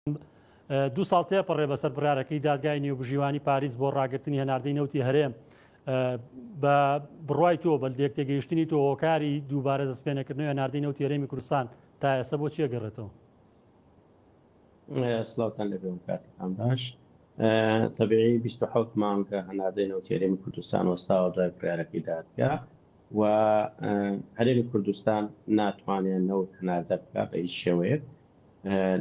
2 ساڵ تێپەڕێ بەسەر بڕارەکەی دادگای نێوبژیوانی پاریس بۆ ڕاگررتنی هەناردەی نەوتی هەرێم بە بڕای تۆ بە تێگەیشتنی تۆ هۆکاری دووبارە دەستپێنەکردنەوەی هەناردەی نەوتی هەرێمی کوردستان تا ئێستا بۆ چیە گەڕێتەوە؟ سلااوتان لەبێ کاتێکان باش تەبیعی 27 مانگە هەناردەی نەوتی هەرێمی کوردستان وەستاوە دوای بڕارەکەی دادگا و هەرێمی کوردستان ناتوانێت نەوت هەناردە بکات بە هیچ شێوەیەک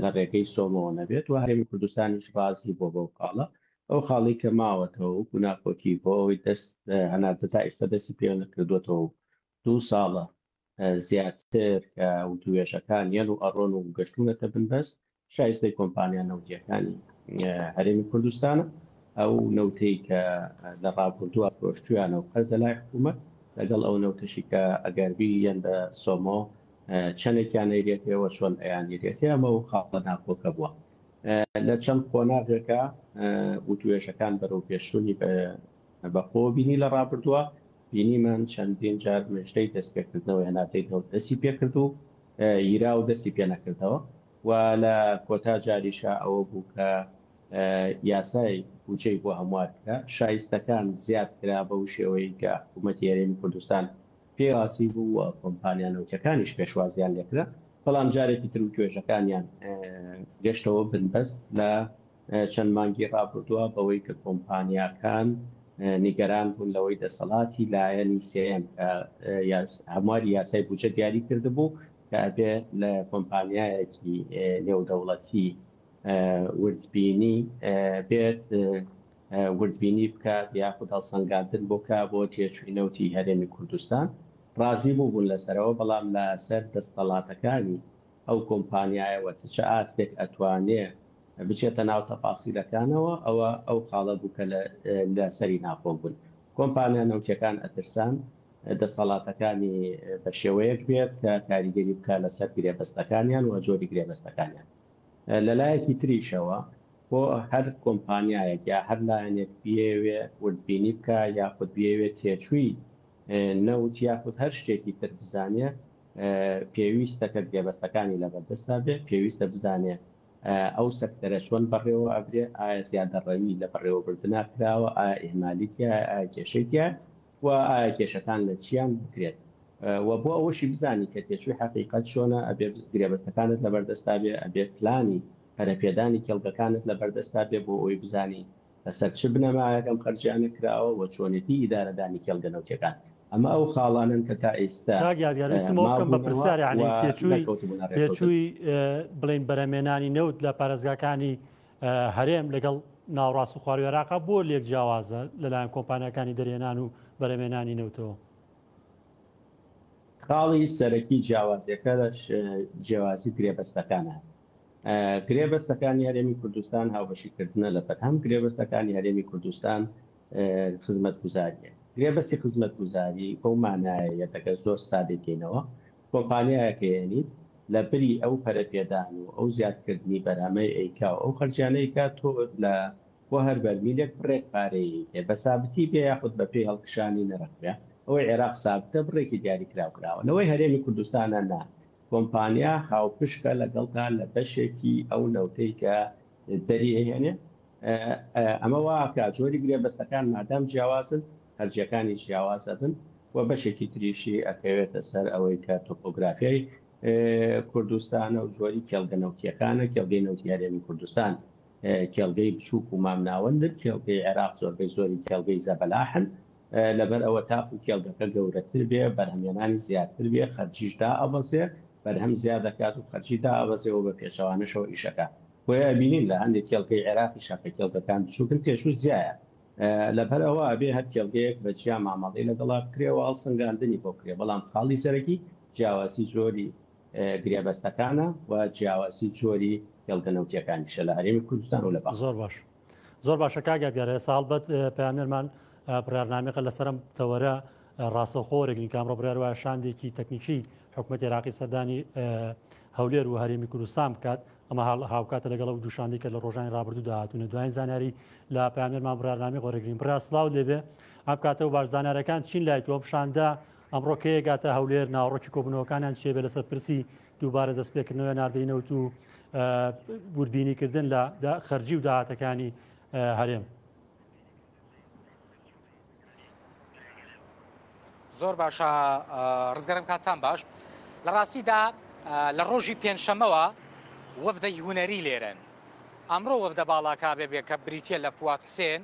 لە ڕێگەی سۆمەوە نەبێت و هەرێمی کوردستانیش ڕازی بۆ بەو خاڵە ئەو خاڵی کە ماوەتەوە و ناکۆکی بۆ ئەوەی دەست هەناردە تا ئێستا دەستی پێ نەکردوێتەوە 2 ساڵە زیاتر کە وتوێژەکان یەن و ئەڕۆن و گەشتونەتە بنبەست شایستەی کۆمپانیا نەوتیەکانی هەرێمی کوردستانە ئەو نەوتەی کە لە ڕابردووە فرۆشتویانە و قەرزە لای حکوومەت لەگەڵ ئەو نەوتەشی کە ئەگەربی یەن بە سۆمۆ چەندێکیان نەیرێتەوە چۆن ئەیان نێرێتێ ئەمە و خاڵە ناکۆکە بووە لە چەند قۆناغێکە وتوێژەکان بەرەو پێشوونی بەخۆ بینی لە ڕابردووە بینیمان چەندین جار مژدەی دەستپێکردنەوەی هەناردەی نەوت دەستی پێکرد و ئیرا و دەستی پێ نەکردەوە و لە کۆتا جاریشا ئەوە بوو کە یاسای بودجەی بۆ هەموارکە شایستەکان زیاد کرا بەو شێوەیە کە حکوومەتی هەرێمی کوردستان پێڕاستی بوو و کۆمپانیا نەوتەکانیش پێشوازیان لێکرا بەڵام جارێکی تر توێژەکانیان گەشتەوە بنبەست لە چەند مانگی ڕابردووە بەوەی کە کۆمپانیاکان نیگەران بوون لەوەی دەسەڵاتی لایەنی سێم هەمواری یاسای بودجە دیاری کرده بوو کە ئەبێ لە کۆمپانیایەکی نێودەوڵەتی وردبینی بێت وردبینی بکات یاخود هەڵسەنگاندن بۆکە بۆ تێچووی نەوتی هەرێمی کوردستان ڕازی بوون لەسەرەوە بەڵام لەسەر دەستەڵاتەکانی ئەو کۆمپانیایەوە چه ئاستێک ئەتوانێت بچێتە ناو تەفاسیلەکانەوە ئەوە ئەو خاڵە بووکە لە سەری ناخۆ بوون کۆمپانیا نەوتیەکان ئەترسان دەسەڵاتەکانی بە شێوەیەک بێت کە کاریگەری بکە لەسەر گرێبەستەکانیان و جۆری گرێبەستەکانیان لەلایەکی تریشەوە بۆ هەر کۆمپانیایەک یا هەر لایەنێک بێوێ وردبینی بکە یاخود بێوێت تێچووی نەوت یاخود هەر شتێکی تر بزانێ پێویستە کە گرێبەستەکانی لەبەردەستا بێت پێویستە بزانێ ئەو سەکتەرە چۆن بەڕێوە ئەبرێ ئایا زیادەڕەوی لە بەڕێوەبردنا کراوە ئایا ئیهمالیتە ئایا کێشەیە و ئایا کێشەکان لە چیان بکرێت و بۆ ئەوەشی بزانی کە تێچووی حقیقەت چۆنە ئەبێ گرێبەستەکانت لەبەردەستا بێ ئەبێ پلانی پەرەپێدانی کێڵگەکانت لەبەردەستا بێ بۆ ئەوی بزانی لەسەر چ بنەمایەکەم خەرجیانە کراوە و چۆنێتی ئیدارەدانی کێڵگە نەوتیەکان ئەمە ئەو خاڵانن کە تا ئێستا بە پرسیار تێچووی بڵین بەرەمێنانی نەوت لە پارێزگاکانی هەرێم لەگەڵ ناوڕاست و خواروی عێراق بۆ لێک جیاوازە لەلایەن کۆمپانیەکانی دەرێنان و بەرەمێنانی نەوتەوە خاڵی سەرەکی جیاوازیەکە لە جیاوازی گرێبەستەکانە گرێبەستەکانی هەرێمی کوردستان هاوبەشیکردنە لە بەرهەم گرێبەستەکانی هەرێمی کوردستان خزمەتگوزاریە گرێبەستی خزمەتگوزاری ئەو مانایە دەگە زۆر سادێکینەوە کۆمپانیایەکەیەنی لە بری ئەو پەرەپێدان و ئەو زیادکردنی بەرهەمەی ئەیکا و ئەو خەرجیانەیەکە تۆ لە بۆ هەر بەرمیلێک بڕێک پارەیە بە سابتی بێ یاخود بە پێی هەڵکشانی نەڕەکرا ئەوەی عێراق سابتە بڕێکی دیاری کراوە لەوەی هەرێمی کوردستانە نا کۆمپانیا هاوپشکە لەگەڵتا لە بەشێکی ئەو نەوتەی کە دەری هێنێ ئەمە واکە جۆری گرێبەستەکان مادام جیاوازن هەرجیەکانی جیاوازە بن و بەشێکی تریشی ئەکەوێتە سەر ئەوەی کە تۆپۆگرافیای کوردستانە و زۆری کێڵگە نەوتیەکانە کێڵگەی نەوتی هەرێمی کوردستان کێڵگەی بچووک و مامناوەندن کێڵگەی عێراق زۆربەی زۆری کێڵگەی زەبەلاحن لەبەر ئەوە تاپ و کێڵگەکە گەورەتر بێ بەرهەمێنانی زیاتر بێ خەرجیشدا ئەبەزێ بەرهەم زیاد دەکات و خەرجیدا ئەبەزێەوە بە پێشەوانەشەوە ئیشەکە بۆیە ئەبینین لە هەندێک کێڵگەی عێراقی شاکە کێڵگەکان بچووکن تێشوو زیایە لەبەر ئەوە ئەبێ هەر کێڵگەیەک بە چیا مامەڵی لەگەڵا بکرێەوە هەڵسەنگاندنی بۆ کرێ بەڵام خاڵی سەرەکی جیاواسی زۆری گرێبەستەکانە و جیاواسی جۆری کێڵگە نەوتیەکانیشە لە هەرێمی کوردستان و لە زۆر باشە کاگەرە ساڵبەت پەیامێرمان بڕارنامێکە لەسەرم تەوەرە ڕاستەوخۆرێکی کامڕۆ بڕێوە شاندێکی تەکنیکی حکوومەتی عێراقی سەردانی هەولێر و هەرێمی کوردستان بکات ئەمە هاوکاتە لەگەڵ و دووشاندی کە لە ڕۆژانی ڕابردوو داهاتوونە دوایین زانیاری لە پەیامێرمان بڕارنامی قۆرەگرین بڕاستلااو لێبێ ئەم کاتە و باشزانارەکان چین لایتەوە بشاندا ئەمڕۆ کەیەگاتە هەولێر ناوڕۆکی کۆبنەوەکانیان شێبێ لەسەر پرسی دووبارە دەستپێکردنەوە ناردەی نەوت و وربینیکردن لە خەرجی و داهاتەکانی هەرێم. زۆر باشە ڕزگەرم کاتان باش لە ڕاستیدا لە ڕۆژی پێنجشەمەوە وەفدەی هونەری لێرن ئەمڕۆ وەفدە باڵاکا بێ کە بریتە لە فوات حسێن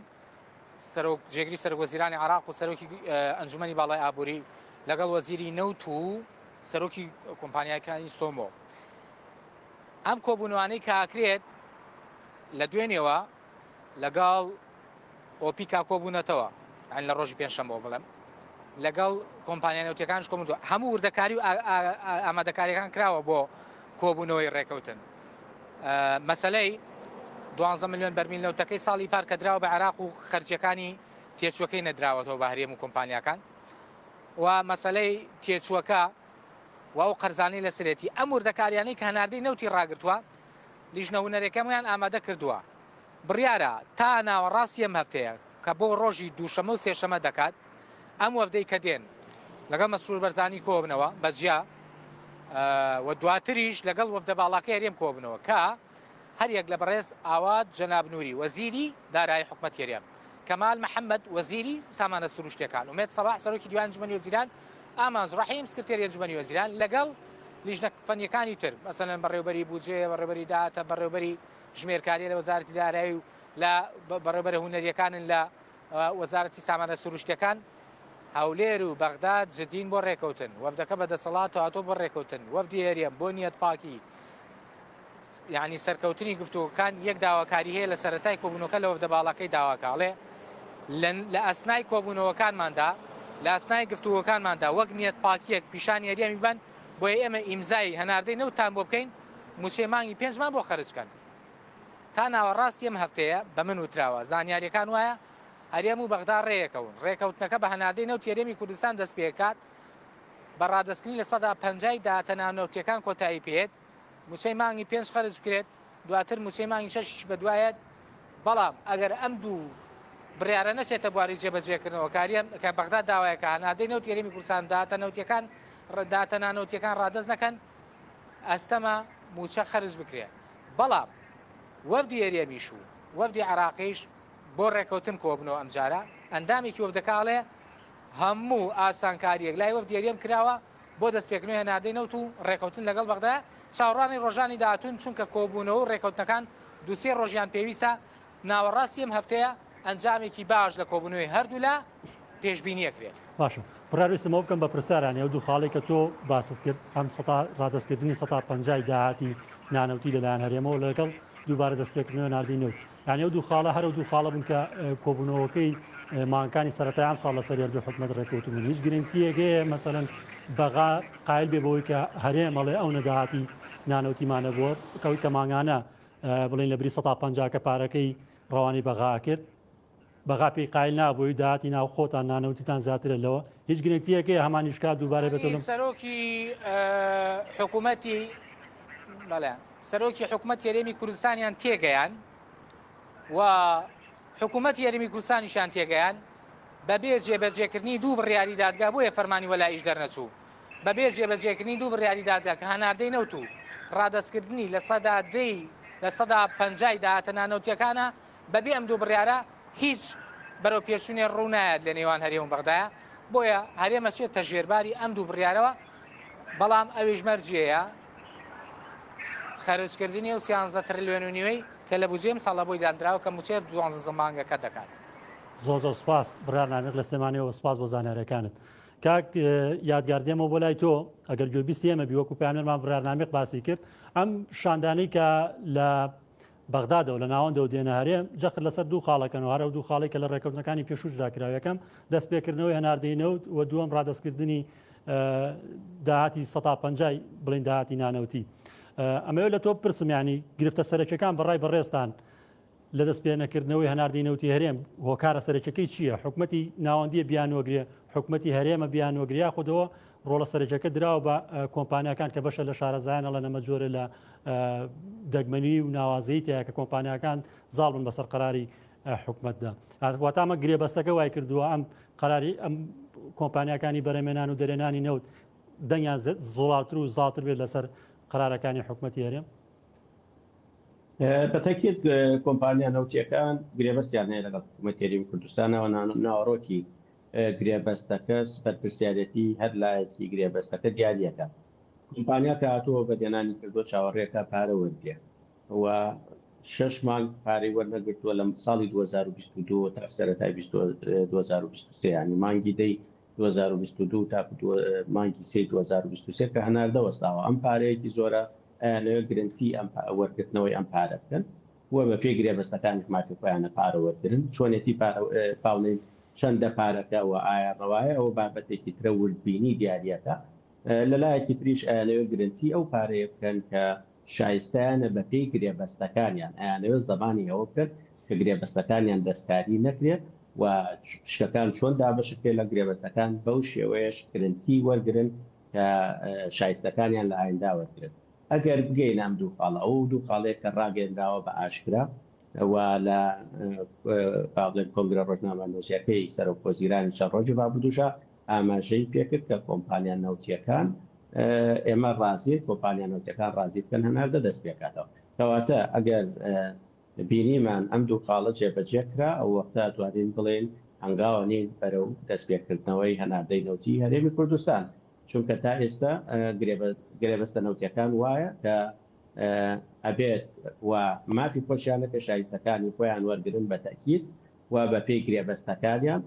سەرۆک جێگری سەرۆکوەزیرانی عراق و سەرۆکی ئەنجومەنی باڵای ئابووری لەگەڵ وەزیری نەوت و سەرۆکی کۆمپانیاکانی سۆمۆ. ئەم کۆبوونەوانەی کاکرێت لە دوێنێەوە لەگەڵ ئۆپیکا کۆبوونەتەوە لە ڕۆژی پێنجشەمەوە بڵێم لەگەڵ کۆمپانیا نەوتەکانش کۆمەوە هەموو وردەکاری و ئامادەکاریەکان کراوە بۆ کۆبوونەوەی ڕێکەوتن. مەسەلەی 12 میلیۆن بەرمیل نەوتەکەی ساڵی پار کە دراوە بە عێراق و خەرجەکانی تێچووەکەی نەدراوەتەوە بە هەرێم و کۆمپانیاکان و مەسەلەی تێچووەکە و ئەو قەرزانەی لەسرێتی ئەم وردەکاریانەی کە هەناردەی نەوتی ڕاگرتووە لیژنە هونەرەکەمیان ئامادە کردووە. بڕیارە تا ناوەڕاستی ئەم هەفتەیە کە بۆ ڕۆژی دووشەمە و سێشەمە دەکات ئەم وەفدەی کە دێن لەگەڵ مەسرور بەرزانی کۆبنەوە بەجیا و دواتریش لەگەڵ وەفدە باڵاکەی هەرێم کۆبنەوە کە هەر یەک لە بەڕێز ئاوات جەناب نووری وەزیری دارایی حکومەت هەرێم، کەمال محەممەد وەزیری سامانە سروشتەکان، ومێت سەباح سەرۆکی دیوان ئەنجومەنی وەزیران، ئامانز ڕەحیم سکرتێری ئەنجومەنی وەزیران لەگەڵ لیژنە فەنیەکانی تر مەسەلەن بەڕێوەبەری بودجێ، بەڕێوەبەری داهاتە، بەڕێوەبەری ژمێرکاریە لە وەزارەتی دارایی و لە بەڕێوەبەرە هونەریەکانن لە وەزارەتی سامانە سروشتەکان هەولێر و بەغداد جدین بۆ ڕێکەوتن، وەفدەکە بەدەسەڵات و هاتۆ بۆ ڕێکەوتن، وەفدی هەرێم بۆ نیەت پاکی یعنی سەرکەوتنی گفتوەکان یەک داواکاری هەیە لە سەرەتای کۆبوونەوەکە لە وەفدە باڵاکەی داواکاڵێ لە ئەسنای کۆبوونەوەکانماندا لە ئەسنای گفتووەکانماندا وەک نیەت پاکیەک پیشانی هەرێمی بن بۆیە ئێمە ئیمزای هەناردەی نەوتان بۆ بکەین موچێ مانگی 5 مان بۆ خەرجکەن تا ناوەڕاستی ئەم هەفتەیە بە من وتراوە زانیاریەکان وایە هەرێم و بەغدا ڕێیەکەون ڕێکەوتنەکە بە هەناردەی نەوت هەرێمی کوردستان دەست پێکات بە ڕادەستکردنی لە 150 داهاتە ناونەوتیەکان کۆتایی پێێت موچەی مانگی 5 خەرج بکرێت دواتر موچەی مانگی 6 بەدوایەت بەڵام ئەگەر ئەم دوو بڕیارە نەچێتە بواری جێبەجێکردنەوە کاریم کە بەغدا داوایەکە هەناردەی نەوت هەرێمی کوردستان داهاتە نەوتیەکان داهاتە نانەوتیەکان ڕادەست نەکەن ئەستەمە موچە خەرج بکرێت. بەڵام وەفدی هەرێمیش و وەفدی عێراقیش بۆ ڕێکەوتن کۆبنەوە ئەمجارە ئەندامێکی وەفدەکاڵێ هەموو ئاسانکاریەک لای وەفدی هەرێم کراوە بۆ دەستپێکردنەوەی هەناردەی نەوت و ڕێکەوتن لەگەڵ بەغدا چاوەڕانی ڕۆژانی داهاتوون چونکە کۆبوونەوە و ڕێکەوتنەکان دووسێ ڕۆژیان پێویستە ناوەڕاستی ئەم هەفتەیە ئەنجامێکی باش لە کۆبوونەوەی هەردوو لە پێشبینیەکرێت. باشە بڕاویستمەوە بکەم بە پرسیارانی ئەو دوو خاڵی کە تۆ باست کرد ئەم ڕادستکردنی 150 داهاتی نانەوتی لەلایەن هەرێمەوە لەگەڵ دووبارە دەستپێکردنەوە ناردەی نەوت یعنی ئەو دوو خاڵە هەر دوو خاڵە بوون کە کۆبوونەوەکەی مانگەکانی سەرەتای ئەم ساڵ لەسەر هەردوو حکومەت ڕێکەوتبوون هیچ گرنگتیەکەیە مەسەلەن بەغا قایل بێ بەوەی کە هەرێمەڵێ ئەو نەداهاتی نانەوتیمانە بۆ کەوی کە ماگانە بڵین لە بری 150 کە پارەکەی ڕەوانی بەغا کرد بەغا پێی قایل نابووی داهاتی ناو خۆتان نانەوتیتان زیاترە لەوە هیچ گرنگتیەکەی هەمانیش کات دووبارە بێتەوە سەرۆکی حکوومەتی بەڵێ سەرۆکی حکوومەت هەرێمی کوردستانیان تێگەیان و حکوومەت هەرێمی کوردستانیشان تێگەیان بەبێ جێبەجێکردنی دوو بڕیاری دادگا بۆیە فەرمانی وەلایش دەرنەچوو بەبێ جێبەجێکردنی دوو بڕیاری دادگا کە هەناردەی نەوت و ڕادەستکردنی لە 150 داهاتە نانەوتیەکانە بەبێ ئەم دوو بڕیارە هیچ بەرەو پێچوونێ ڕوونایەت لە نێوان هەرێم و بەغدایە بۆیە هەرێمە چێتە ژێرباری ئەم دوو بڕیارەوە بەڵام ئەویش مەرجەیە خەرجکردنی و 13 تریلیۆن و نیوەی کە لە بودجێم ساڵە بۆی دانراوە کە موچێت 12 زمانگەکە دەکات. زۆر سپاس بڕارنامێک لە سلێمانیەوە سپاس بۆ زانیاریەکانت. کاک یادگاردێمەوە بۆ لای تۆ ئەگەر گوێبیستی ئێمە بی وەکو پامێرمان بڕارنامێک باسی کرد ئەم شاندانەی کە لە بەغدادەوە لە ناوەندەوە دێنە هەرێم جەخت لەسەر دوو خاڵەکەنەوە هەرە دوو خاڵی کە لە ڕێکەوتنەکانی پێشوشدا کراوەکەم دەست پێکردنەوەی هەناردەی نەوت و دووەم ڕادەستکردنی داهاتی 150 بڵین داهاتی نانەوتی. ئەمەوە لە تۆ پرسم ینی گرفتە سەرەکیەکان بەڕای بەڕێستان لە دەست پێنەکردنەوەی هەناردەی نەوتی هەرێم هۆکارە سەرەکیەکەی چییە؟ حکومەتی ناوەندیە بیانوەگرێ حکومەتی هەرێمە بیانوەگریا خودەوە ڕۆڵە سەرەکیەکە دراوە بە کۆمپانیەکان کە بەشە لە شارەزایانە لە نەمەجۆرە لە دەگمەنی و ناوازەیتەیە کە کۆمپانیەکان زاڵ بن بەسەر قەراری حکومەتدا. واتامە گرێبەستەکە وای کردووە ئەم قەراری ئەم کۆمپانیەکانی بەرەمێنان و دەرێنانی نەوت دەنگیان زۆڵاتر و زاڵتر بێت لەسەر قەرارەکانی حکومەتی هەرێم. بەتەکیت کۆمپانیا نەوتیەکان گرێبەستیان هەیە لەگەڵ حکوومەتی هەرێمی کوردستانەوە ناوەڕۆکی گرێبەستەکەس بەرپرسیارەتی هەر لایەکی گرێبەستەکە دیاریەکە. کۆمپانیا کە هاتووە بە دێنانی کردو چاوەڕێەکە پارە وەرگێ و 6 مانگ پارەی وەرنەگرتووە لە ساڵی 2022 تا سەرەتای 2023 ینی مانگی دەی 2022 تا مانگی 2023 کە هەناردە وەستاوە. ئەم پارەیەکی زۆرە ئەیانەوە گرنگی ئەم وەرگرتنەوەی ئەم پارە بکەن وە بە پێی گرێبەستەکانی مافی خۆیانە پارە وەرگرن چۆنێتی پاڵێن چەندە پارەکە و ئایا ڕەوایە ئەو بابەتێکی ترە وردبینی دیارەکە لەلایەکی تریش ئەیانەوە گرنگی ئەو پارەیە بکەن کە شایستیانە بە پێی گرێبەستەکانیان ئەیانەوە زەمانی ئەوە بکرد کە گرێبەستەکانیان دەستکاری نەکرێت و شتەکان چۆن دابشکێ لە گرێبەستەکان بەو شێوەیەش گرنگی وەرگرن کە شایستەکانیان لە ئایندا وەرگرن. ئەگەر بگەین ئەم دوو خاڵە ئەو دوو خاڵەیە کە ڕاگەندراوە بە ئاشکرا و لە کۆنگرە ڕۆژنامە نووسیەکەی سەرۆکوەزیرانی چەند ڕۆژی ڕابردووشە ئاماژەی پێکرد کە کۆمپانیا نەوتیەکان ئێمە ڕازی کۆمپانیا نەوتیەکان ڕازی بکەن هەناردە دەست پێکاتەوە. کەواتە ئەگەر بینیمان ئەم دوو خاڵە جێبەجێکرا ئەو وەختە توانین بڵێن هەنگاوە نین بەرەو دەستپێکردنەوەی هەناردەی نەوتی هەرێمی کوردستان چونکە تا ئێستا گرێبەستە نەوتیەکان وایە کە ئەبێت و مافی خۆشیانەکە شایستەکانی خۆیان وەرگرن بە تەکید و بە پێی گرێبەستەکانیان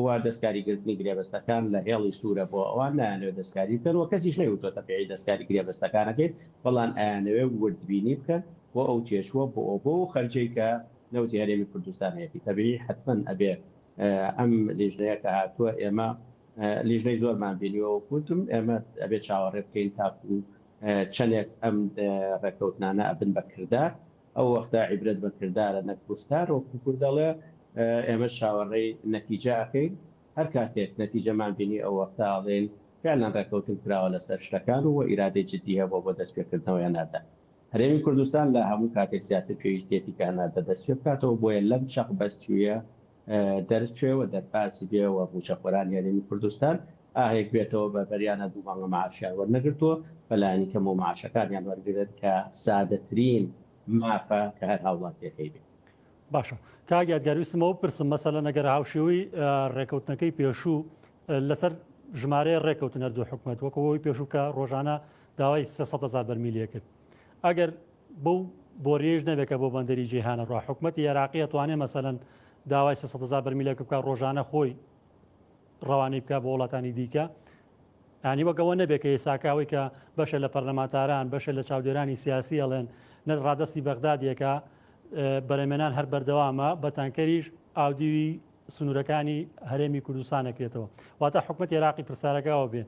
و دەستکاریگرتنی گرێبەستەکان لە هێڵی سوورە بۆ ئەوان نایانەوێت دەستکاری بکەن و کەسیش نەیوتۆتە پێی دەستکاری گرێبەستەکانەکەیت بەڵام ئەیانەوێت وردبینی بکەن بۆ ئەو تێشوە بۆ خەرجەی کە نەوتی هەرێمی کوردستان هەیەی تەبیعی حتمەن ئەبێت ئەم لیژنەیە کە هاتووە ئێمە لیژنەی زۆرمان بینیەوە کوتم ئێمە ئەبێت چاوەڕێ بکەین تاکو چەندێک ئەم ڕێکەوتنانە ئەبن بە کردار ئەو وەختە عیبرەت بە کردارە نەکوستار وەکو کوردەڵێ ئێمە چاوەڕێی نەتیجە ئەکەین هەر کاتێک نەتیجەمان بینی ئەو وەختە ئاڵێن فعلەن ڕێکەوتن کراوە لەسەر شتەکان و ئیرادەی جدی هەیە بۆ دەستپێکردنەوەی هەناردە. هەرێمی کوردستان لە هەموو کاتێک زیاتر پێویستێتی کە هەناردە دەست پێ بکاتەوە بۆیە لەم چەق بەستویە دەرچێوە دەرپاسی بێەوە موچەخۆرانی هەرێمی کوردستان ئاهێک بێتەوە بە بەریانە دوو مانگە معاشیان وەرنەگرتووە بەلایانی کەم و معاشەکانیان وەرگرێت کە سادەترین مافە کە هەر هاوڵاتیەکەی بێت. باشە کاگیادگەرویستمەوە پرسم مەسەلە نەگەر هاوشێوەی ڕێکەوتنەکەی پێشوو لەسەر ژمارەیە ڕێکەوتن هەردوو حکوومەت وەکەوەی پێشوو کە ڕۆژانە داوای 300,000 بەرمیلیە کرد ئەگەر بەو بۆریێژ نەبێکە بۆ بەندەری جیهانە ڕوا حکوومەتی عێراقی ئەتوانێت مەسەلەن داوای 300,000 بەرمیلەکە بکە ڕۆژانە خۆی ڕەوانەی بکە بە وڵاتانی دیکە ینی وەگەوە نەبێت کە ئێساکاوی کە بەشە لە پەرلەمانتاران بەشە لە چاودێرانی سیاسی ئەڵێن نە ڕادستی بەغدادیەکە بەرەمێنان هەر بەردەوامە بە تانکەریش ئاودیوی سنوورەکانی هەرێمی کوردستان نەکرێتەوە واتە حکوومەت عێراقی پرسیارەکەەوە بێ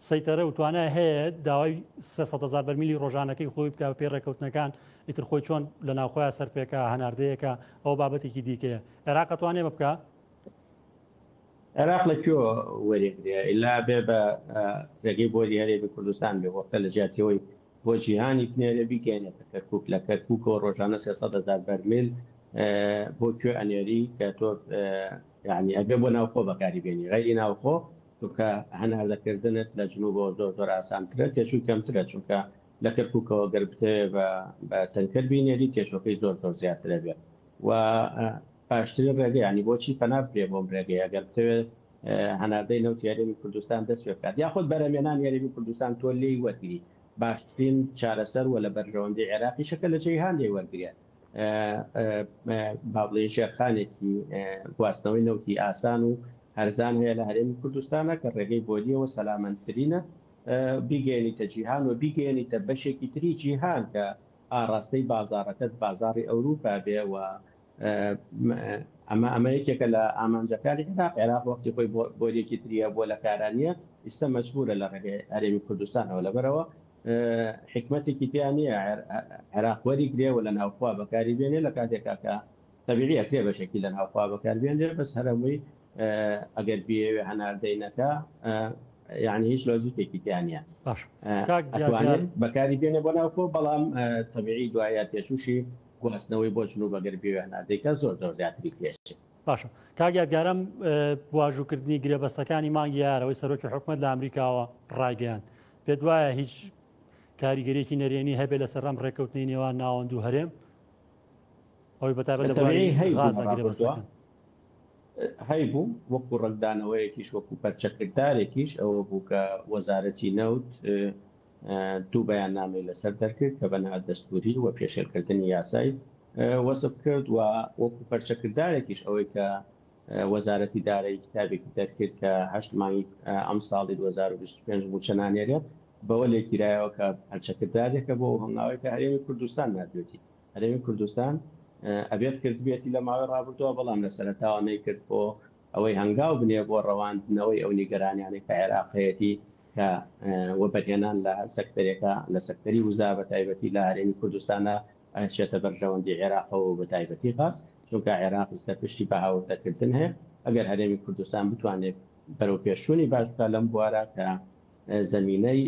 سەیتەرە وتوانای هەیە داوای 300,000 بەرمیلی ڕۆژانەکەی خۆی بکە پێ ڕێکەوتنەکان ئیتر خۆی چۆن لە ناوخۆیان سەرپێکە هەناردەیەکە ئەو بابەتێکی دیکەیە عێراق ئەتوانێ بکە عێراق لەکوێوە وەرێگرێ ئیلا بێ بە ڕێگەی بۆری هەرێمی کوردستان بێ وەختە لە ژیاتیەوەی بۆ جیهانی بنێرە بیگەێنێتە کەرکووک لە کەرکووکەوە ڕۆژانە 300,000 بەرمیل بۆ کوێ ئەنێری کە تۆ یعنی ئەبێ بۆ ناوخۆ بەکاری بێنی غەیری ناوخۆ چونکە هەناردەکردنت لە جنوبەوە زۆر ئاسانترە تێشوی کەمترە چونکە لە کەرکووکەوە گەربتێ بە تەنکەر بینێری تێشۆکەی زۆر زیاترە بێت و پاشترە ڕێگە ینی بۆچی پەنا بێ بۆم ڕێگەی ئەگەر بتەوێت هەناردەی نەوتی هەرێمی کوردستان دەست پێ بکات یاخود بەرەمێنان هەرێمی کوردستان تۆ لێی وەرگری باشترین چارەسەر وە لە بەرژەوەندەی عێراقی شەکە لە جێیهان لێ وەرگرێت باڵێ شێرخانێکی گواستنەوەی نەوتی ئاسان و هەرزان هەیە لە هەرێمی کوردستانە کە ڕێگەی بۆلیەوە سەلامەتترینە بیگەێنیتە جیهان و بیگەێنیتە بەشێکی تری جیهان کە ئاڕاستەی بازارەکەت بازاری ئەوروپا بێ و ئەمە یەکێکە لە ئامانجەکانی عێراق وەختی خۆی بۆریەکی تریە بۆ لە کارانیە ئێستا مەجبورە لە ڕێگەی هەرێمی کوردستانەوە لەبەرەوە حکمتێکی تیان نییە عێراق وەریگرێ و لە ناوخوا بەکاری بێنێ لە کاتێکا کە تەبیعی ئەکرێ بەشێکی لە ناوخوا بەکاربێنێ بەس هەرەمووی ئەگەر بێوێ هەناردەینەکە یعنی هیچ لۆزیکێکی تیان نیە بەکاری بێنێ بۆ ناوخۆ بەڵام تەبیعی دوایە تێشوشی گواستنەوەی بۆ جنوب بەگەر بێوێ هەناردەیکە زۆر زیاتری پێشێ باشە کاگیادگارم واژووکردنی گرێبەستەکانی مانگی یارەوەی سەرۆکی حکوومەت لە ئەمریکاوە ڕایگەیاند پێت وایە هیچ کاریگەریەکی نەرێنی هەبێت لەسەر ڕەم ڕێکەوتنی نێوان ناوەند و هەرێم ئەوەی بەتابەت لە بواری غازە گرێبەستەکان هەیبوو وەکو ڕێکدانەوەیەکیش وەکو پەرچەکردارێکیش ئەوە بوو کە وەزارەتی نەوت دوو بەیاننامەی لەسەر دەرکرد کە بەنهاد دەستوری و پێشێلکردنی یاسای وەسف کرد و وەکو پەرچەکردارێکیش ئەوەی کە وەزارەتی دارایی کتابێکی دەرکرد کە 8 مانگی ئەم ساڵی 2025 بوو چەنانێرێت بەوە لێکیرایەوە کە پەرچەکردارێکە بۆ هەنگاوی کە هەرێمی کوردستان نادوێتی هەرێمی کوردستان ئەبێت کردبێتی لە ماوەی ڕابردووە بەڵام لە سەرەتاوە نەیکرد بۆ ئەوەی هەنگاو بنێ بۆ ڕەواندنەوەی ئەو نیگەرانیانی کە عێراقەتی کە وەبەرهێنان لە سەکتەرێکە لە سەکتەری وزا بە تایبەتی لە هەرێمی کوردستانە ئەچێتە بەرژەوەندی عێراقەوە بە تایبەتی خاص چونکە عێراقی سەرپشتی بە هاوردەکردن هەیە ئەگەر هەرێمی کوردستان بتوانێت بەرەو پێشوونی باشکە لەم بوارە کە زمینەی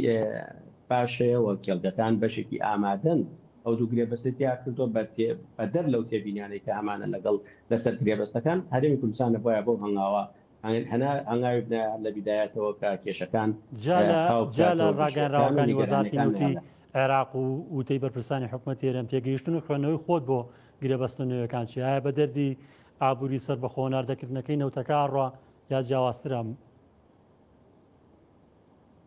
باشەیە و کێڵگەکان بەشێکی ئامادەن ئەو دوو گرێبەستیا کردو بەدەر لەو تێبینیانەی کە ئەمانە لەگەڵ لەسەر گرێبەستەکان هەرێمی کوردستانە بۆیە بۆ هەنگاوە هەنگاوی لە بیدایەتەوە کە کێشەکان جا لە ڕاگەنراوەکانی وەزارەتی نەوتی عێراق و وتەی بەرپرسانی حکوومەت هێرەم تێگەیشتن و خوێندنەوەی خۆت بۆ گرێبەستنەوەیەکان چی ئایا بە دەردی ئابووری سەر بە خۆناردەکردنەکەی نەوتەکە ڕوا یا جیاوازترە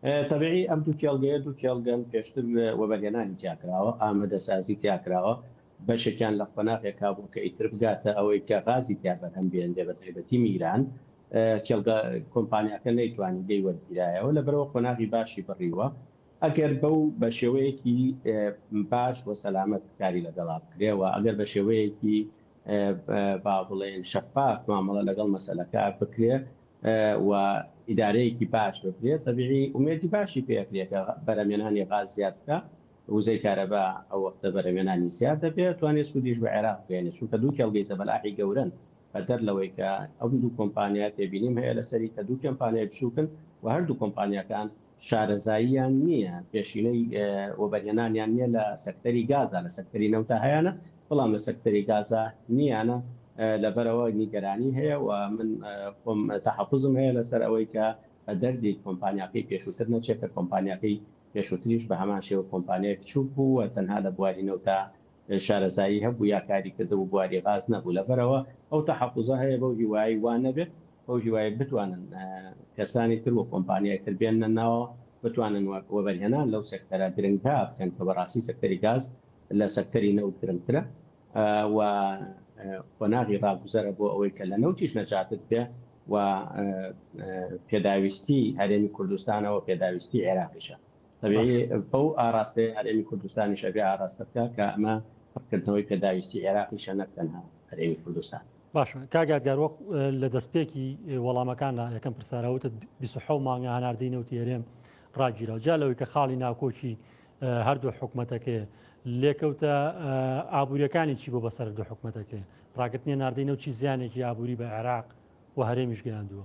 طبیعی ئەم دوو کێڵگەن پێشتر وەبەرهێنانی تیاکراوە ئامادەسازی تیاکراوە بەشێکیان لە قۆناغێکا بوو کە ئیتر بگاتە ئەوەی کە غازی تیا بەرهەم بێندێ بە تایبەتی میران کێڵگە کۆمپانیاکە نەیتوانی دەی وەرگیرایەوە لەبەرەوە قۆناغی باشی بڕیوە ئەگەر بەو بە شێوەیەکی باش بۆ سەلامەت کاری لەگەڵا بکرێەوە ئەگەر بە شێوەیەکی با بڵێن شەفاف مامەڵە لەگەڵ مەسەلەکە بکرێ و ئیدارەیەکی باش بکرێت طبیعی ئومێدی باشی پێکرێکە بەرەمێنانی غاز زیاد بکە وزەی کارەبا ئەو وەختە بەرەمێنانی زیاد دەبێت توانێت سوودیش بە عێراق بێنێت چونکە دوو کێڵگەی زەبەلاحی گەورن بەدەر لەوەی کە ئەو دوو کۆمپانیا تێبینیم هەیە لەسەری کە دوو کۆمپانیای بچووکن و هەردوو کۆمپانیەکان شارەزاییان نییە پێشینەی وەبەرهێنانیان نییە لە سەکتەری گازە لە سەکتەری نەوتە هەیەە بەڵام لە سەکتەری گازە نییانە لەبەرەوە نیگەرانی هەیە و من خۆم تەحەفوزم هەیە لەسەر ئەوەی کە دەردی کۆمپانیاکەی پێشووتر نەچێت کە کۆمپانیاکەی پێشووتریش بە هەمان شێوە کۆمپانیای بچووک بوو و تەنها لە بواری نەوتە شارەزایی هەبوو یا کاری کرده و بواری غاز نەبوو لەبەرەوە ئەو تەحەفوزە هەیە بەو هیوایی وان نەبێت ئەو هیوای بتوانن کەسانی تر و کۆمپانیای تر بێنە ناوە بتوانن وەبەرهێنان لەو سەکتەرە گرنگا بکەن کە بەڕاستی سەکتەری گاز لە سەکتەری نەوت گرنگترە و قۆناغی ڕاگوزەرە بۆ ئەوەی کە لە نەوتیش نەجاتت بێ و پێداویستی هەرێمی کوردستانەوە پێداویستی عێراقیشە طبیعی بەو ئاراستەی هەرێمی کوردستانی شەبێ ئاراستە بکە کە ئەمە پڕکردنەوەی پێداویستی عێراقیشە نەک تەنها هەرێمی کوردستان باش کاگادگار وەک لە دەستپێکی وەڵامەکاندا یەکەم پرسیارەوتت 27 مانگە هەناردەی نەوتی هەرێم ڕاگیرەوە جا لەوەی کە خاڵی ناوکۆکی هەردوو حکوومەتەکەی لێکەوتە ئابوووریەکانی چی بۆ بەسەر دوو حکوومەتەکەی ڕاگررتنی ناردەی نەوتی زیانێکی ئابووری بە عێراق و هەرێمیش گەیاندووە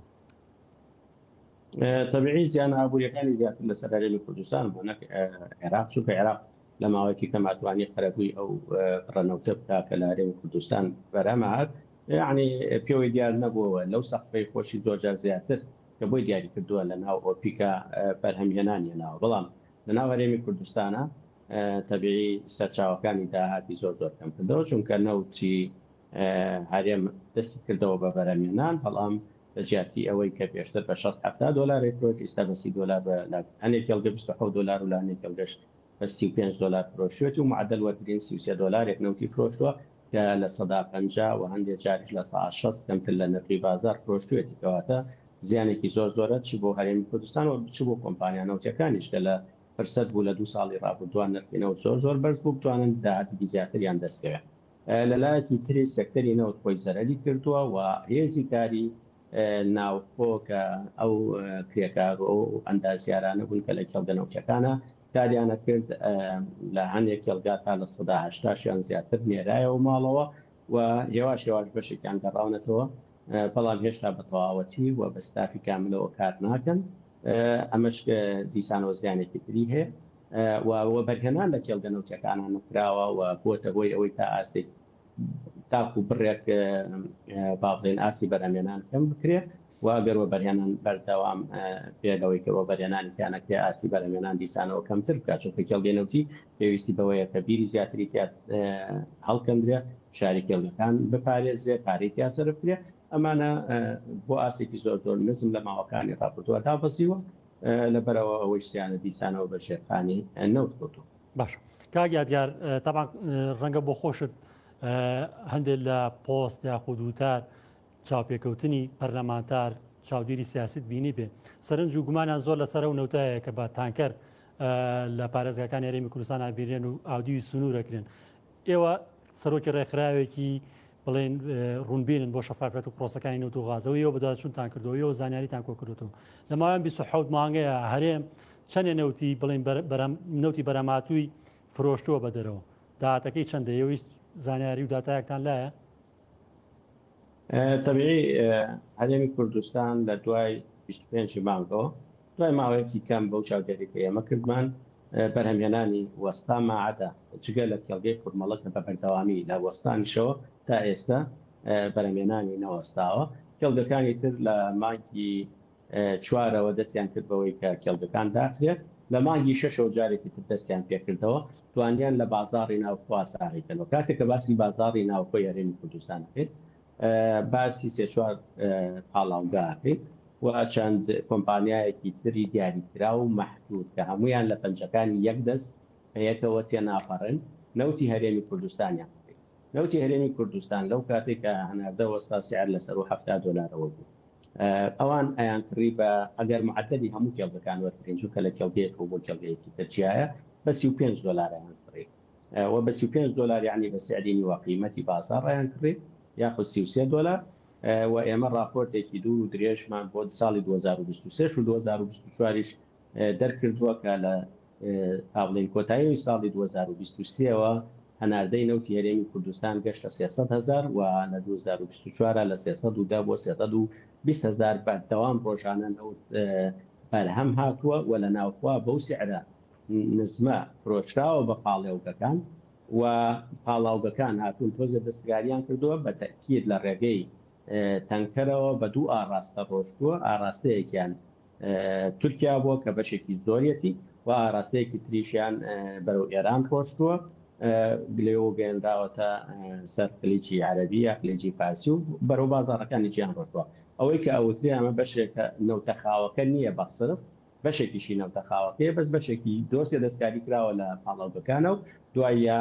طبیعی زیان ئابوووریەکانی زیاتر لەسەر هەرێمی کوردستان بۆ نەک عێراق چونکە عێراق لە ماوەیەکی کەماتوانی قەرەبووی ئەو ڕەنەوتە بکا کە لە هەرێمی کوردستان بەرەمە هات یعنی پێوەی دیار نەبووەوە لەو سەقفەی خۆشی زۆرجار زیاتر کە بۆی دیاری کردووە لە ناو ئۆپیکە بەرهەمهێنانی ناوە بەڵام لە ناو هەرێمی کوردستانە طبیعی سەرچاوەکانی داهاتی زۆر کەم کردەوە چونکە نەوتی هەرێم دەستی کردەوە بە بەرهەمهێنان بەڵام بە زیاتی ئەوەی کە پێشتر بە 60 دلار فرۆشت ئێستا بە 30 دلار هەنێک کێڵگە 27 دلار و لە هەنێک کێڵگەش بە 35 دلار فرۆشێتی و معدل وەرگرین 33 دلارێک نەوتی فرۆشتووە کە لە 150 و هەندێک جاریش لە 160 کەمتر لە نرخی بازار فرۆشتوێتی کەواتە زیانێکی زۆرە چی بۆ هەرێمی کوردستان و چ بۆ کۆمپانیا نەوتەکانیش کە لە فرسەت بوو لە 2 ساڵی ڕابردووان نرخینەوە زۆر بەرز بوو بتوانن داهاتی زیاتریان دەستکەوێت لەلایەکی تری سەکتەری نەوت خۆی زەرەری کردووە و هێزی کاری ناوخۆکە ئەو کرێکار و ئەندازیارانە بوون کە لە کێڵگەنەوتەکانە کاریانە کرد لە هەندێک کێڵگا تا لە 180 زیاتر نێرایەوە ماڵەوە و هێواش بەشێکیان گەڕاونەتەوە بەڵام هێشتا بە تەواوەتی و بە ستافی کاملەوە کار ناکەن ئەمەش دیسانەوە زیانێکی تری هەیە و بەرهێنان لە کێڵگەنەوتەکانان نکراوە و بۆتە بۆی ئەوەی تا ئاستێک تاکو بڕێک با بڵێن ئاسی بەرهەمێنان کەم بکرێت واگەر وەبەرهێنان بەردەوام پێلەوەی کە وەبەرهێنانیانەکە ئاسی بەرهێنان دیسانەوە کەمتر بکات چونکە کێڵگەنەوتی پێویستی بەوەیە کە بیری زیاتری هەڵکەندرێ شاری کێڵگەکان بپارێزرێ پارێکی سەرفرێ ئەمانە بۆ ئاسێکی زۆر زۆر نزم لە ماوەکانی ڕاپۆرتووە تاپەسیوە لەبەرەوە ئەوەی سیانە دیسانەوە بە شێخانی نەوتکۆتو. باش کاگیادیار تابان ڕەنگە بۆ خۆشت هەندێک لە پۆست یا خودوتار چاوپێکەوتنی پەرلەمانتار چاودێری سیاست بینی بێ سەرنج و گومانیان زۆر لەسەر و نەوتایە کە بە تانکەر لە پارێزگاکان هەرێمی کوردستان ئابیرێن و ئاودیوی سنوورەکرێن ئێوە سەرۆکی ڕێکخراوێکی بڵێن ڕوونبینن بۆ شەفافێت و پرۆسەکانی نەوت و غازەوەی ئەوە بەداچوونتان کردەوە زانیاریتان کۆ کردوەوە لە ماوەیان 27 مانگەیە هەرێم چەندێ نەوتی بڵێن نەوتی بەرەماتووی فرۆشتووە بە دەرەوە داهاتەکەی چەندە ئێوەی زانیاری و داتایەکتان لایە؟ طبیعی هەرێمی کوردستان لە دوای 25 مانگەوە دوای ماوەیەکی کەم بەو چاودێریکە ئێمە کردمان بەرهەمهێنانی وەستا ماعەدا جگە لە کێڵگەی کورمەڵەکە بە بەردەوامی لە وەستانیشەوە تا ئێستا بەرهەمهێنانی نەوەستاوە کێڵگەکانی تر لە مانگی چوارەوە دەستیان کرد بەوەی کە کێڵگەکان داخرێت لە مانگی شەشەوە جارێکی تر دەستیان پێکردەوە توانیان لە بازاڕی ناوخوا ساڕیکەنەوە کاتێک کە باسی بازاڕی ناوخۆی هەرێمی کوردستان کرد باسی سێ چوار پاڵاوگاکەیت و چەند کۆمپانیایەکی تری دیاریکرا و مەحدود کە هەمویان لە پەنجەکانی یەک دەست یەکەوە تێناپەڕن نەوتی هەرێمی کوردستانیان نەوتی هەرێمی کوردستان لەو کاتێک کە هەناردە وەستا سعر لەسەر و $70 بوو ئەوان ئەیان کڕی بە ئەگەر معدەلی هەموو کێڵگەکان وەرگرین چونکە لە کێڵگەیەک و بۆ کێڵگەیەکی ترچیایە بە $35 یان کڕی و بە $35 یعنی بە سعرینی و قیمەتی بازاڕ یان کڕی یاخود $33 و ئێمە راپۆرتێکی دوو درێژمان بۆ ساڵی 2023 و 2024 دەرکردووە کە لە ئاڵین کۆتایی ساڵی 2023ەوە هەناردەی نەوتی هەرێمی کوردستان گەشتە 300,000 و لە 2024 لە 310 بۆ 320,000 بەردەوام ڕۆژانە نەوت بەرهەم هاتووە و لە ناوخوا بەو سعرە نزمە فرۆشراوە بە پاڵێوگەکان و پاڵاوگەکان هاتوون تۆزە دەستگاریان کردووە بە تەکید لە ڕێگەی تەنکەرەوە بە دوو ئاراستە ڕۆشتووە ئاراستەیەکیان تورکیا بووە کە بەشێکی زۆریەتی و ئاراستەیەکی تریشیان بەرەو ئێران ڕۆشتووە لێەوە گەێنراوەتە سەر کلیجی عەرەبی یا کلیجی فارسی و بەرەو بازاڕەکانی جیان ڕۆشتووە ئەوەی کە ئەوتری ئەمە بەشێکە نەوتەخاوەکە نییە بە صرف بەشێکیشی نەوتەخاوەکەی بەس بەشێکی دۆسێ دەستکاری کراوە لە پاڵاوگەکانە و دوایە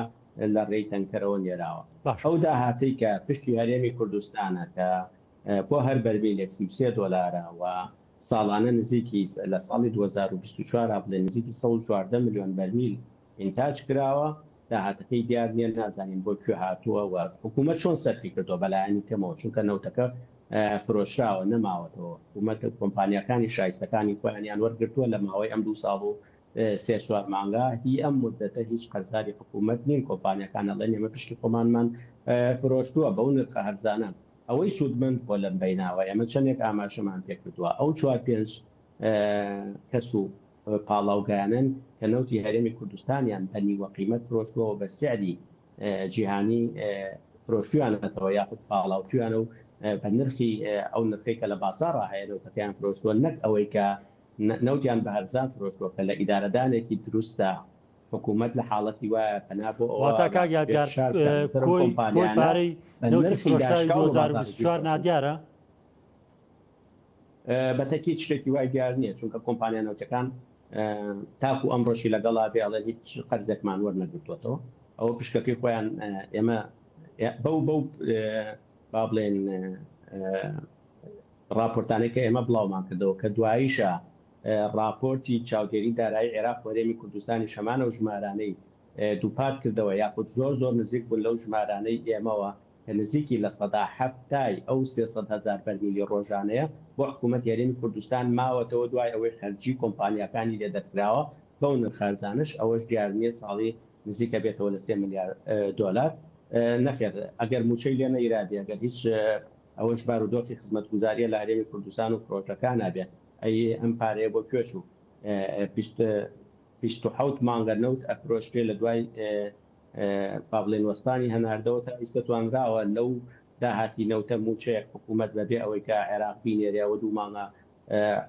لە ڕێی تەنکەرەوە نێراوە ئەو داهاتەی کە پشتی هەرێمی کوردستانە کە بۆ هەر بەرمیلێک $33 و ساڵانە نزیکی لە ساڵی 2024 بڵێ نزیکی 114 ملیۆن بەرمیل ئینتاج کراوە داهاتەکەی دیار نیە نازانین بۆ کوێ هاتووە و حکوومەت چۆن سەرفی کردەوە بەلایەنی کەمەوە چونکە نەوتەکە فرۆشراوە نەماوەتەوە حکوومەت کۆمپانیەکانی شایستەکانی خۆیانیان وەرگرتووە لە ماوەی ئەم 2 ساڵ و 3-4 مانگا هی ئەم مدەتە هیچ قەرزاری حکوومەت نین کۆمپانیەکان ئەڵێن ئێمە پشتی خۆمانمان فرۆشتووە بەو نرخە هەرزانە ئەوەی سوودمەند بۆ لەم بیناوە ئێمە چەندێک ئاماژەمان پێکردووە ئەو 4-5 کەس و پاڵاوگایانن کە نەوتی هەرێمی کوردستانیان بە نیوە قیمەت فرۆشتووە بە سعری جیهانی فرۆشتویانەتەوە یاخود پاڵاوتویانە و بە نرخی ئەو نرخی کە لە بازاڕە هەیە نەوتەکەیان فرۆشتووە نەک ئەوەی کە نەوتیان بە هەرزان فرۆشتووە کە لە ئیدارەدانێکی دروستە حکوومەت لە حاڵەتی وایە پەنا بۆ ئەوەپارەی نەوتی فرۆشتاوی 2024 نادیارە بەتەکی شتێکی وای دیار نییە چونکە کۆمپانیا نەوتەکان تاکو ئەمڕۆژی لەگەڵا بێڵێن هیچ قەرزێکمان وەرنەگرتووەتەوە ئەوە پشکەکەی خۆیان ئێمە بەو با بڵێن راپۆرتانەی کە ئێمە بڵاومان کردەوە کە دواییشە راپۆرتی چاودێری دارایی عێراق وەرێمی کوردستانی شەمانە و ژمارانەی دووپات کردەوە یاخود زۆر نزیک بوون لەو ژمارانەی ئێمەوە کە نزیکی لە 170 ئەو 300,000 بەرمیلی ڕۆژانەیە بۆ حکوومەت هەرێمی کوردستان ماوەتەوە دوای ئەوەی خەرجی کۆمپانیەکانی لێدەکراوە بەو نرخارزانش ئەوەش دیار نییە ساڵی نزیکە بێتەوە لە $3 ملیار نەخێر ئەگەر موچەی لێ نەئیرادی ئەگەر هیچ ئەوەش بارودۆخی خزمەتگوزاریە لە هەرێمی کوردستان و فرۆشەکان نابێت ئەی ئەم پارەیە بۆ کوێچ و 27 مانگە نەوت ئەفرۆشتێ لە دوای پابلێن وەستانی هەناردەوە تا ئیسەتوانراوە لەو داهاتی نەوتە موچەیەک حکوومەت بەبێ ئەوەی کە عێراق بینێریەوە دوو مانگە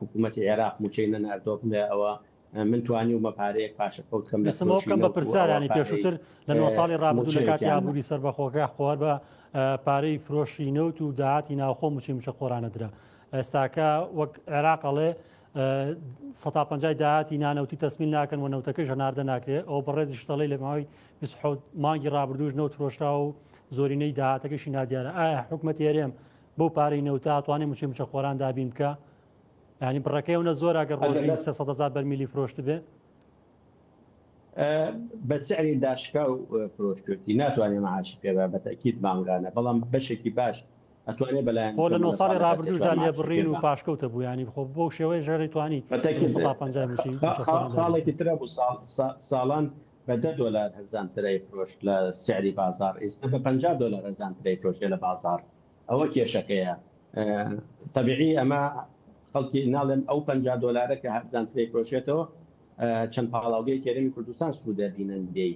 حکوومەتی عێراق موچەی نەناردۆ بڵێ ئەوە من توانی و مەپارەیەک پاشەکەوت کەم بەسمەوەکەم بە پرسیارانی پێشووتر لە 9 ساڵی ڕابردوو لە کاتی ئابووری سەربەخۆکە خۆر بە پارەی فرۆشی نەوت و داهاتی ناوخۆ موچی موچە خۆرانەدرا ئێستاکە وەک عێراقەڵێ 150 داهاتی نانەوتی تەسمیل ناکەن و نەوتەکەش هەناردە ناکرێت ئەو بەڕێزی شتەڵی لە ماوەی 27 مانگی ڕابردووش نەوت فرۆشرا و زۆرینەی داهاتەکەشی نادیارە ئایا حکوومەتی هێرێم بەو پارەی نەوتە ئەتوانێت موچی موچە خۆران دابین بکە ینی بڕەکەیەونە زۆر ئەگەر ڕۆژی 300,000 بەرمیلی فرۆشت بێ بە سعری داشکا و فرۆشکردی ناتوانێت معاشی پێبە بە تەکید مانگانە بەڵام بەشێکی باش ئەتوانێت بەلایەن خۆ لە 9 ساڵی ڕابردووشدا لێبڕین و پاشکەوتە بوو ینی خۆ بۆ شێوەیە ژێڕی توانی خاڵێکی ترە بوو ساڵان بە $10 هەرزانترەی فرۆشت لە سعری بازار ئێستا بە $50 هەرزانترەی فرۆشتێ لە بازار ئەوە کێشەکەیە تەبیعی ئەمە خەڵکی ناڵێن ئەو $50 کە هەرزانترەی فرۆشێتەوە چەند پاڵاوگەی کێرەمی کوردستان سوودەبینن دێی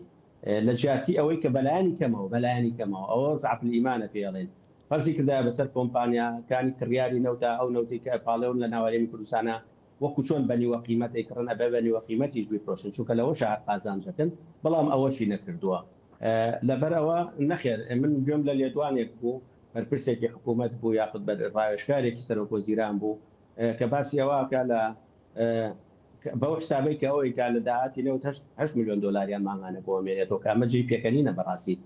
لە جیاتی ئەوەی کە بەلایانی کەمەوە ئەوە زعف الئیمانە پێڵێن فەرزی کردای بەسەر کۆمپانیاکانی کڕیاری نەوتە ئەو نەوتی کە پاڵێون لە ناوەرێمی کوردستانە وەکو چۆن بەنیوە قیمەت ئەیکڕنە بە بەنیوە قیمەتیش بیفرۆشن چونکە لەوە شار قازانجەکەن بەڵام ئەوەشی نەکردووە لەبەرەوە نەخێر من گوێم لە لێدوانێک بوو بەرپرسێکی حکوومەت بوو یاخود بە ڕاوێژکارێکی سەرۆکۆزیران بوو کە باسی ئەوەکە لە بەو حسابەی کە ئەوەی کا لە داهاتی نەوت 8 میلیۆن دۆلاریان ماهانە بۆ ئەمێنێتەوە کە ئەمە جێی پێکەنینە بەڕاستی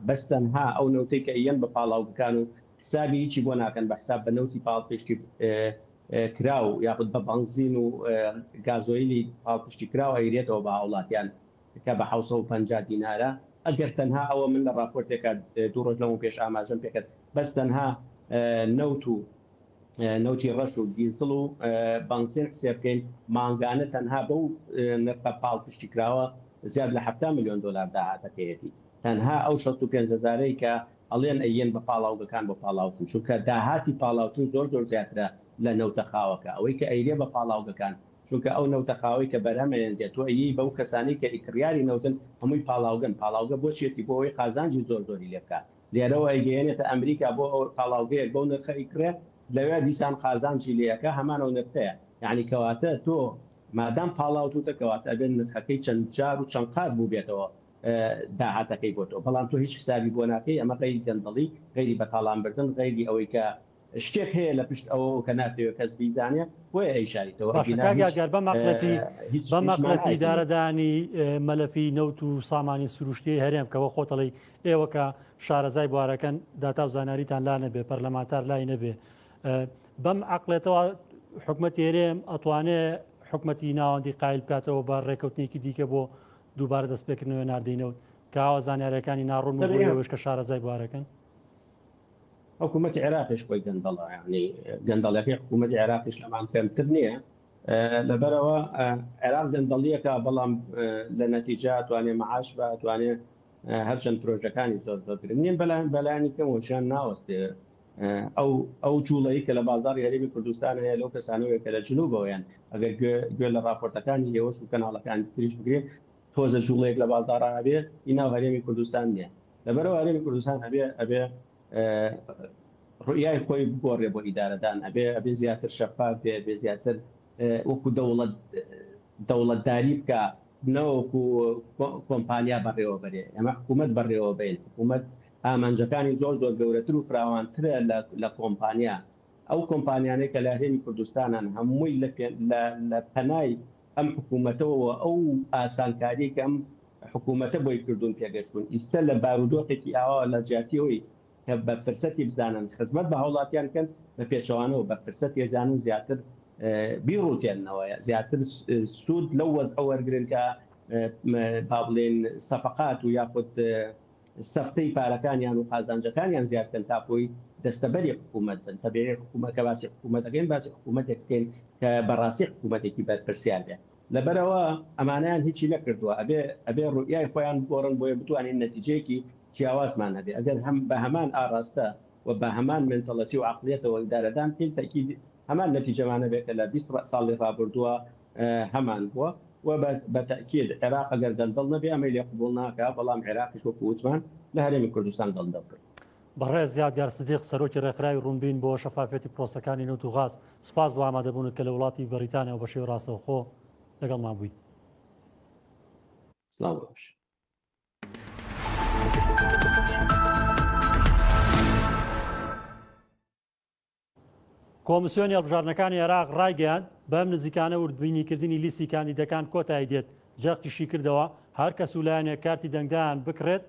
بەس تەنها ئەو نەوتەی کە ئەیەن بە پاڵاو بکان و حسابی هیچی بۆ ناکەن بە حساب بە نەوتی پاڵپشتی کراو یاخود بە بەنزین و گازۆیلی پاڵپشتی کراوە ئەیرێتەوە بە هاوڵاتیان کە بە 750 دینارە ئەگەر تەنها ئەوە من لە راپۆرتێکە 2 ڕۆژ لەمە پێش ئاماژەم پێکرد بەس تەنها نەوتی ڕەش و دیزڵ و بەنزین حسێ بکەین مانگانە تەنها بەو نرخە پاڵپشتی کراوە زیاد لە $7 میلیۆن داهاتەکەیەتی تەنها ئەو 65,000 کە ئەڵێن ئەیەن بە پاڵاوگەکان بۆ پاڵاوتن چونکە داهاتی پاڵاوتن زۆر زیاترە لە نەوتە خاوەکە ئەوەی کە ئەیرێ بە پاڵاوگەکان چونکە ئەو نەوتە خاوەی کە بەرەمەیان دێتەوە ئەیی بەو کەسانی کە ئیکڕیاری نەوتن هەمووی پاڵاوگە بۆچێتی بۆ ئەوەی قازانجی زۆری لێ بکات لێرەوە ئەیگەێنێتە ئەمریکا بۆ ئەو پاڵاوگەیەک بەو نرخە ئیکڕێ لەوێ دیسان قازانجی لێەکە هەمان ئەو نرخەیە یعنی کەواتە تۆ مادام پاڵاوتوتە کەواتە ئەبێن نرخەکەی چەند جار و چەند قات بوو بێتەوە داهاتەکەی بۆ تۆ بەڵام تۆ هیچ حسابی بۆ ناکەی ئەمە غەیری گەندەڵی غەیری بەتاڵانبردن غەیری ئەوەی کە شتێک هەیە لە پشت ئەوە کە ناتەوێت کەس بیزانێ بۆیە ئەیشاریتەوە بە مەقلەتی دارەدانی مەلەفی نەوت و سامانی سروشتی هەرێم کەەوە خۆتەڵی ئێوە کە شارەزای بوارەکەن داتا و زاناریتان لا نەبێ پەرلەمانتار لای نەبێ بەم عقلێتەوە حکومەتی هێرێم ئەتوانێت حکومەتی ناوەندی قایل بکاتەوە بە ڕێکەوتنێکی دیکە بۆ دووبارە دەستپێکردنەوە ناردەینەوت کاوە زانیارەکانی ناڕۆن بۆەوەش کە شارەزای بوارەکەن حکوومەتی عێراقیش خۆی گەندەڵە یعنی گەندەڵەکەی حکوومەتی عێراقیش لەمان کەمتر نییە لەبەرەوە عێراق گەندەڵیەکە بەڵام لە نەتیجە توانێت معاش بە توانێت هەرچەند پرۆژەکانی زۆرگرن نیە بەلایانی کەم وشیان ناوەستێ ئەو جوڵەیە کە لە بازاری هەرێمی کوردستان هەیە لەو کەسانەوەی کە لە جنوبەوەیان ئەگەر گوێ لە راپۆرتەکانی هێوەش و کەناڵەکان تریش بگرێت تۆزە جوڵەیەک لە بازارە هەبێ ئیناو هەرێمی کوردستان نییە لەبەرەوە هەرێمی کوردستان ئەبێ ڕوئیای خۆی بگۆڕێ بۆ ئیدارەدان ئەبێ زیاتر شەفاف بێ زیاتر وەکو دەوڵەتداری بکە نەوەکو کۆمپانیا بەڕێوە بەرێ ئەمە حکوومەت بەڕێوە بین حکوومەت ئامانجەکانی زۆر گەورەتر و فراوانترە لە کۆمپانیا ئەو کۆمپانیانەی کە لە هەرێمی کوردستانان هەمووی لە پەنای ئەم حکوومەتەوە ئەو ئاسانکاری کە ئەم حکوومەتە بۆی کردوون پێگەشتون ئیستا لە بارودۆخێکی ئاوا لە جیاتیەوەی کە بە فرسەتی بزانن خزمەت بە هاوڵاتیان کەن بە پێشەوانەوە بە فرسەت ێزانن زیاتر بیڕوتێنەوەیە زیاتر سوود لەو وەزعە وەرگرن کە با بڵێن سەفقات و یاخود سەفتەی پارەکانیان و قازانجەکانیان زیادکەن تاپۆی دەستەبەری حکوومەت بن تەبێ حکوومەت کە باسی حکوومەتەکەین باسی حکوومەتێک بکەین کە بەڕاستی حکوومەتێکی بەرپرسیار بێت لەبەرەوە ئەمانیان هیچی نەکردووە ئەبێ ڕوئیای خۆیان گۆڕن بۆیە بتوانین نەتیجەیەکی جیاوازمان هەبێ ئەگەر هەم بە هەمان ئاراستە و بە هەمان مێنتەڵەتی و عەقڵیەتەوە ئیدارەدان بکەین تەکید هەمان نەتیجەمانە بێت کە لە 20 ساڵی ڕابردووە هەمان بووە و بە تەکید عێراق ئەگەر دەنگەڵ نەبێ ئەمەی لێ قبوڵ ناکات بەڵام عێراقیش وەکو وتمان لە هەرێمی کوردستان دەنگەڵ کرد بەڕێز زیادگار سدیق سەرۆکی ڕێکخراوی ڕوونبین بۆ شەفافێتی پرۆسەکانی نەوت و غاز سپاس بۆ ئامادەبوونت کە لە وڵاتی بەریتانیا و بە شێوەی ڕاستەوخۆ لەگەڵمان بوویت. سلام باش. کۆمسیۆنی هەڵبژارنەکانی عێراق ڕایگەیاند بەم نزیکانە وردبینیکردنی لیستی کاندیدەکان کۆتایی دێت. جەختیشی کردەوە هەر کەس و لایەنێک کارتی دەنگدایان بکرێت